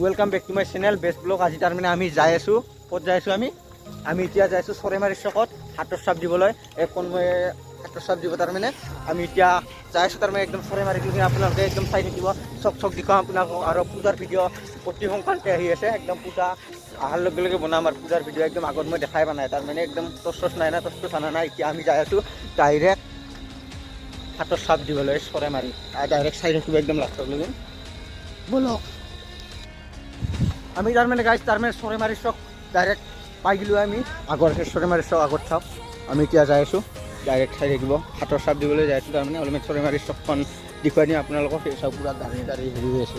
Welcome back to my channel best blog. আজি তাৰমানে আমি যাই আছোঁ। ক'ত যাই আছোঁ আমি এতিয়া যাই আছোঁ চৰাইমাৰী চকত হাতৰ চাপ দিবলৈ। মই হাতৰ চাপ দিব তাৰমানে আমি এতিয়া যাই আছোঁ তাৰমানে একদম চৰাইমাৰী কিন্তু আপোনালোকে একদম চাই থাকিব। চক দেখুৱাম আপোনালোকক। আৰু পূজাৰ ভিডিঅ' প্ৰতি সংক্ৰান্তি আহি আছে। একদম পূজা অহাৰ লগে লগে বনাম আৰু পূজাৰ ভিডিঅ' একদম আগত মই দেখাই পোৱা নাই তাৰমানে একদম টচ নাই না টচ আনা নাই। এতিয়া আমি যাই আছোঁ ডাইৰেক্ট হাতৰ চাপ দিবলৈ চৰাইমাৰী। ডাইৰেক্ট চাই থাকিব একদম লাষ্টৰ লৈকে। বলক আমি তাৰমানে গাইছ তাৰমানে চৰাইমাৰী চক ডাইৰেক্ট পাই গ'লোঁ। আমি আগৰ চৰাইমাৰী চক আগত চাওক। আমি এতিয়া যাই আছোঁ ডাইৰেক্ট চাই থাকিব হাতৰ চাপ দিবলৈ যাই আছোঁ। তাৰমানে অলপমান চৰাইমাৰী চকখন দেখুৱাই দিম আপোনালোকক। সেই চাওক পূৰা গাড়ী হেৰি হৈ আছে।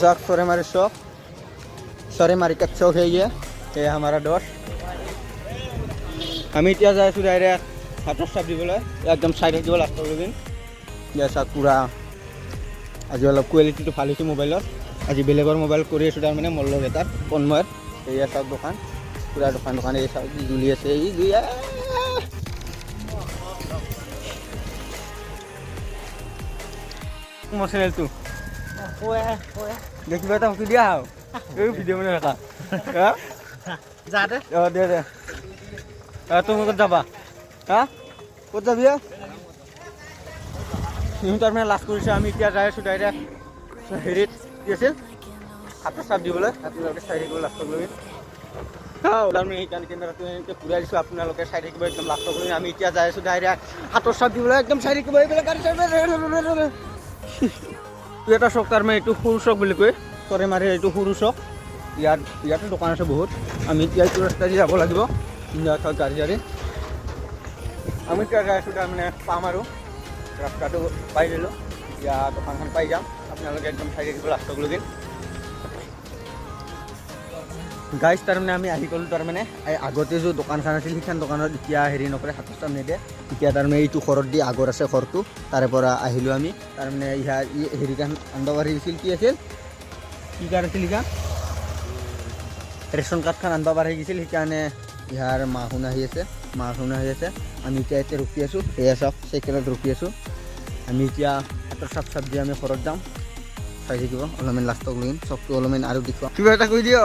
चौक चौरेमारी चौक चौरेमारी का चौक है ये हमारा दोस्त। हम इतना जाए डायरेक्ट हाथर साप दीबले एकदम साइड দিব लास्ट दिन जैसा पूरा आज अलग क्वालिटी तो ভাল হৈছে মোবাইলৰ। আজি বেলেগৰ মোবাইল কৰি আছোঁ তাৰমানে মোৰ লগ এটাৰ কনময়ৰ। এই চাওক দোকান পুৰা দোকান এই চাওক জুলি আছে। এই দুয়া মোৰ চেনেলটো দেখিবা এটা উঠি দিয়া আৰু এই ভিডিঅ' মানে দেখা যা দে দে দে তুমি ক'ত যাবা? ক'ত যাবি? তাৰমানে লাষ্ট কৰিছোঁ। আমি এতিয়া যাই আছোঁ ডাইৰেক্ট হেৰিত কি আছিল হাতৰ চাপ দিবলৈ। আপোনালোকে চাই থাকিব লাষ্টলৈ। তাৰমানে সেইকাৰণে কেমেৰাটো এনেকৈ ঘূৰাই দিছোঁ। আপোনালোকে চাই থাকিব একদম লাষ্টলৈ। আমি এতিয়া যাই আছোঁ ডাইৰেক্ট হাতৰ চাপ দিবলৈ একদম চাই থাকিব। এইবিলাক গাড়ী এটা চক তাৰমানে এইটো সৰু চক বুলি কয় চৰাইমাৰী। এইটো সৰু চক। ইয়াতো দোকান আছে বহুত। আমি এতিয়া এইটো ৰাস্তা দি যাব লাগিব গাড়ী। আমি এতিয়া যাই আছোঁ তাৰমানে পাম আৰু ৰাস্তাটো পাই দিলোঁ। এতিয়া দোকানখন পাই যাম। আপোনালোকে একদম চাই থাকিব লাষ্টলৈকে। গাইজ তাৰমানে আমি আহি গ'লোঁ। তাৰমানে আগতে যে দোকানখন আছিল সেইখন দোকানত এতিয়া হেৰি নকৰে হাতৰ চাপ নিদিয়ে। এতিয়া তাৰমানে এইটো ঘৰত দি আগৰ আছে ঘৰটো তাৰে পৰা আহিলোঁ আমি। তাৰমানে ইয়াৰ হেৰিখন আনিব পাৰিছিল কি আছিল কি কাৰ্ড আছিল সেইখন ৰেচন কাৰ্ডখন আনিব পাৰি গৈছিল। সেইকাৰণে ইয়াৰ মাহোন আহি আছে আমি এতিয়া ইয়াতে ৰখি আছোঁ। এয়া চাওক চাইকেলত ৰখি আছোঁ। আমি এতিয়া হাতৰ চাপ দি আমি ঘৰত যাম। চাই থাকিব অলপমান লাষ্টক লৈ চকটো অলপমান আৰু দেখুৱাম। কিবা এটা কৈ দিয়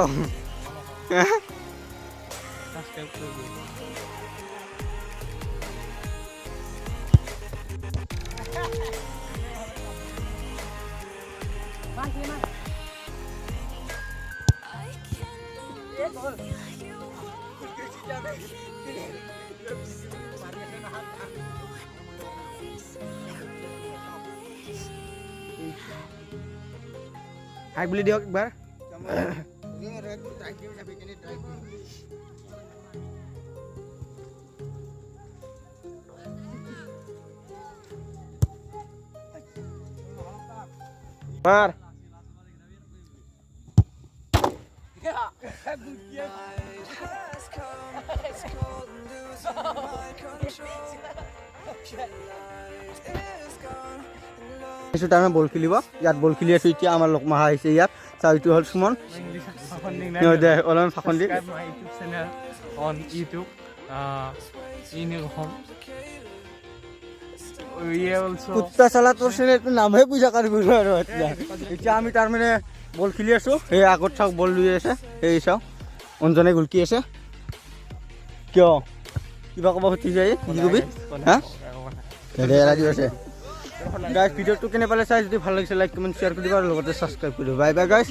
হাই বুলি দিয়ক একবাৰ। মাৰ টাইমে বল খেলিব। ইয়াত বল খেলি আছোঁ। এতিয়া আমাৰ লগ মাহা আহিছে ইয়াত। চাওঁ এইটো হ'ল সুমন। দে অলপমান ফাখন দি কুত্তা চালা তোৰ চেনেলটো নামহে পইচা কাঢ়িব আৰু এতিয়া আমি তাৰমানে বল খেলি আছোঁ। সেই আগত চাওক বল লৈ আছে। সেই চাওক অঞ্জনে গুলকি আছে। কিয় কিবা ক'ব খুজি যায় কি কবি এৰাই দি আছে। গাইজ ভিডিঅ'টো কেনে পালে চাই যদি ভাল লাগিছে লাইক কমেণ্ট শ্বেয়াৰ কৰি দিবা আৰু লগতে ছাবস্ক্ৰাইব কৰি দিবা। Bye bye guys.